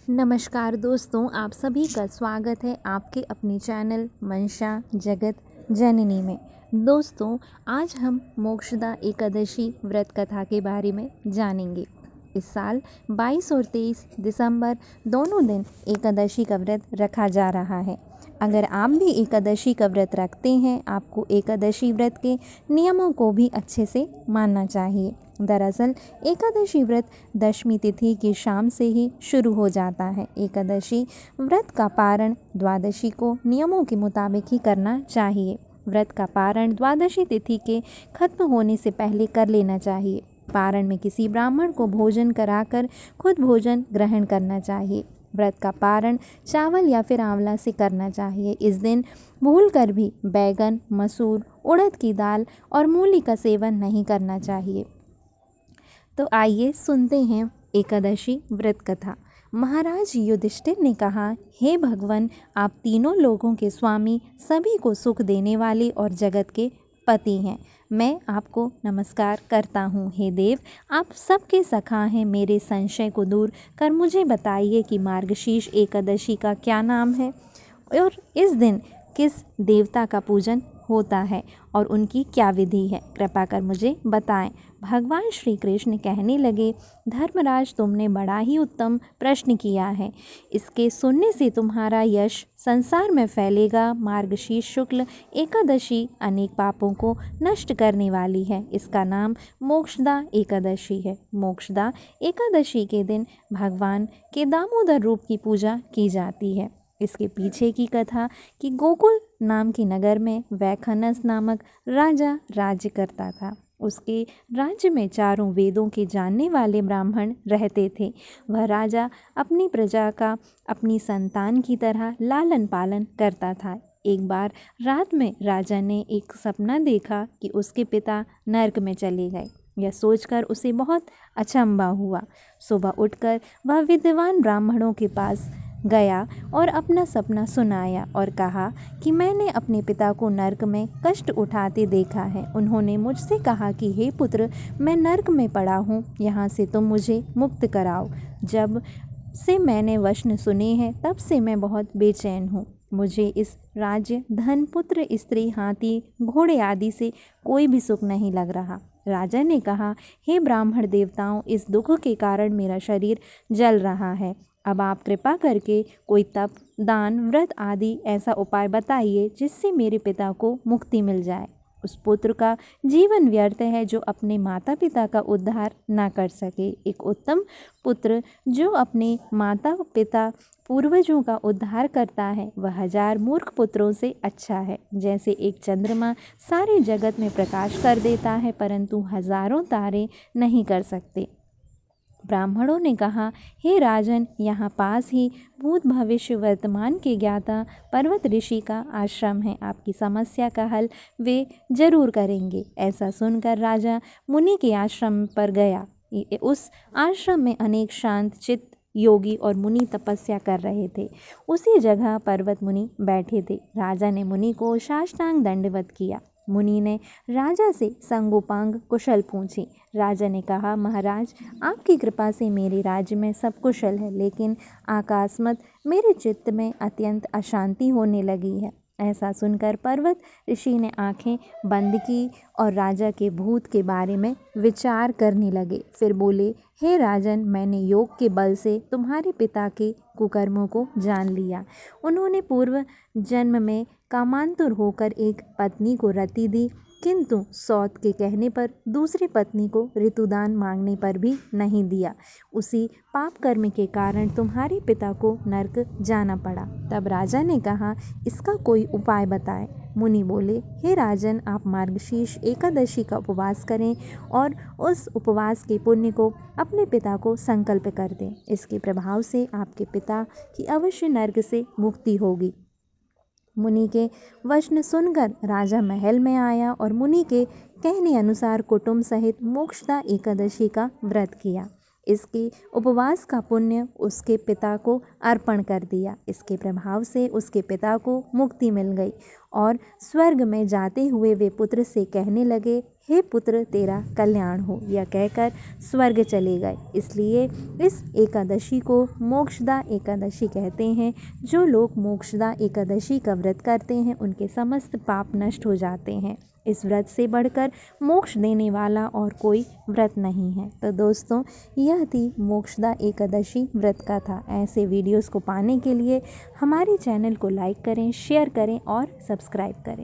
नमस्कार दोस्तों, आप सभी का स्वागत है आपके अपने चैनल मनसा जगत जननी में। दोस्तों, आज हम मोक्षदा एकादशी व्रत कथा के बारे में जानेंगे। इस साल 22 और 23 दिसंबर दोनों दिन एकादशी का व्रत रखा जा रहा है। अगर आप भी एकादशी का व्रत रखते हैं, आपको एकादशी व्रत के नियमों को भी अच्छे से मानना चाहिए। दरअसल एकादशी व्रत दशमी तिथि की शाम से ही शुरू हो जाता है। एकादशी व्रत का पारण द्वादशी को नियमों के मुताबिक ही करना चाहिए। व्रत का पारण द्वादशी तिथि के खत्म होने से पहले कर लेना चाहिए। पारण में किसी ब्राह्मण को भोजन कराकर खुद भोजन ग्रहण करना चाहिए। व्रत का पारण चावल या फिर आंवला से करना चाहिए। इस दिन भूलकर भी बैगन, मसूर, उड़द की दाल और मूली का सेवन नहीं करना चाहिए। तो आइए सुनते हैं एकादशी व्रत कथा। महाराज युधिष्ठिर ने कहा, हे भगवान, आप तीनों लोगों के स्वामी, सभी को सुख देने वाले और जगत के पति हैं। मैं आपको नमस्कार करता हूँ। हे देव, आप सबके सखा हैं। मेरे संशय को दूर कर मुझे बताइए कि मार्गशीर्ष एकादशी का क्या नाम है और इस दिन किस देवता का पूजन होता है और उनकी क्या विधि है। कृपा कर मुझे बताएं। भगवान श्री कृष्ण कहने लगे, धर्मराज, तुमने बड़ा ही उत्तम प्रश्न किया है। इसके सुनने से तुम्हारा यश संसार में फैलेगा। मार्गशीर्ष शुक्ल एकादशी अनेक पापों को नष्ट करने वाली है। इसका नाम मोक्षदा एकादशी है। मोक्षदा एकादशी के दिन भगवान के दामोदर रूप की पूजा की जाती है। इसके पीछे की कथा कि गोकुल नाम के नगर में वैखनस नामक राजा राज्य करता था। उसके राज्य में चारों वेदों के जानने वाले ब्राह्मण रहते थे। वह राजा अपनी प्रजा का अपनी संतान की तरह लालन पालन करता था। एक बार रात में राजा ने एक सपना देखा कि उसके पिता नरक में चले गए। यह सोचकर उसे बहुत अचंभा हुआ। सुबह उठकर वह विद्वान ब्राह्मणों के पास गया और अपना सपना सुनाया और कहा कि मैंने अपने पिता को नरक में कष्ट उठाते देखा है। उन्होंने मुझसे कहा कि हे पुत्र, मैं नरक में पड़ा हूँ, यहाँ से तुम मुझे मुक्त कराओ। जब से मैंने वचन सुने हैं, तब से मैं बहुत बेचैन हूँ। मुझे इस राज्य, धन, पुत्र, स्त्री, हाथी, घोड़े आदि से कोई भी सुख नहीं लग रहा। राजा ने कहा, हे ब्राह्मण देवताओं, इस दुख के कारण मेरा शरीर जल रहा है। अब आप कृपा करके कोई तप, दान, व्रत आदि ऐसा उपाय बताइए जिससे मेरे पिता को मुक्ति मिल जाए। उस पुत्र का जीवन व्यर्थ है जो अपने माता पिता का उद्धार ना कर सके। एक उत्तम पुत्र जो अपने माता पिता पूर्वजों का उद्धार करता है, वह 1000 मूर्ख पुत्रों से अच्छा है। जैसे एक चंद्रमा सारे जगत में प्रकाश कर देता है, परंतु हजारों तारे नहीं कर सकते। ब्राह्मणों ने कहा, हे राजन, यहाँ पास ही भूत भविष्य वर्तमान के ज्ञाता पर्वत ऋषि का आश्रम है। आपकी समस्या का हल वे जरूर करेंगे। ऐसा सुनकर राजा मुनि के आश्रम पर गया। उस आश्रम में अनेक शांत चित्त योगी और मुनि तपस्या कर रहे थे। उसी जगह पर्वत मुनि बैठे थे। राजा ने मुनि को साष्टांग दंडवत किया। मुनि ने राजा से संगोपांग कुशल पूछी। राजा ने कहा, महाराज, आपकी कृपा से मेरे राज्य में सब कुशल है, लेकिन आकस्मात मेरे चित्त में अत्यंत अशांति होने लगी है। ऐसा सुनकर पर्वत ऋषि ने आंखें बंद की और राजा के भूत के बारे में विचार करने लगे। फिर बोले, हे राजन, मैंने योग के बल से तुम्हारे पिता के कुकर्मों को जान लिया। उन्होंने पूर्व जन्म में कामांतुर होकर एक पत्नी को रति दी, किंतु सौत के कहने पर दूसरी पत्नी को ऋतुदान मांगने पर भी नहीं दिया। उसी पाप कर्म के कारण तुम्हारे पिता को नरक जाना पड़ा। तब राजा ने कहा, इसका कोई उपाय बताएं। मुनि बोले, हे राजन, आप मार्गशीर्ष एकादशी का उपवास करें और उस उपवास के पुण्य को अपने पिता को संकल्प कर दें। इसके प्रभाव से आपके पिता की अवश्य नरक से मुक्ति होगी। मुनि के वचन सुनकर राजा महल में आया और मुनि के कहने अनुसार कुटुंब सहित मोक्षदा एकादशी का व्रत किया। इसके उपवास का पुण्य उसके पिता को अर्पण कर दिया। इसके प्रभाव से उसके पिता को मुक्ति मिल गई और स्वर्ग में जाते हुए वे पुत्र से कहने लगे, हे पुत्र तेरा कल्याण हो, यह कहकर स्वर्ग चले गए। इसलिए इस एकादशी को मोक्षदा एकादशी कहते हैं। जो लोग मोक्षदा एकादशी का व्रत करते हैं उनके समस्त पाप नष्ट हो जाते हैं। इस व्रत से बढ़कर मोक्ष देने वाला और कोई व्रत नहीं है। तो दोस्तों, यह थी मोक्षदा एकादशी व्रत कथा। ऐसे वीडियोस को पाने के लिए हमारे चैनल को लाइक करें, शेयर करें और सब्सक्राइब करें।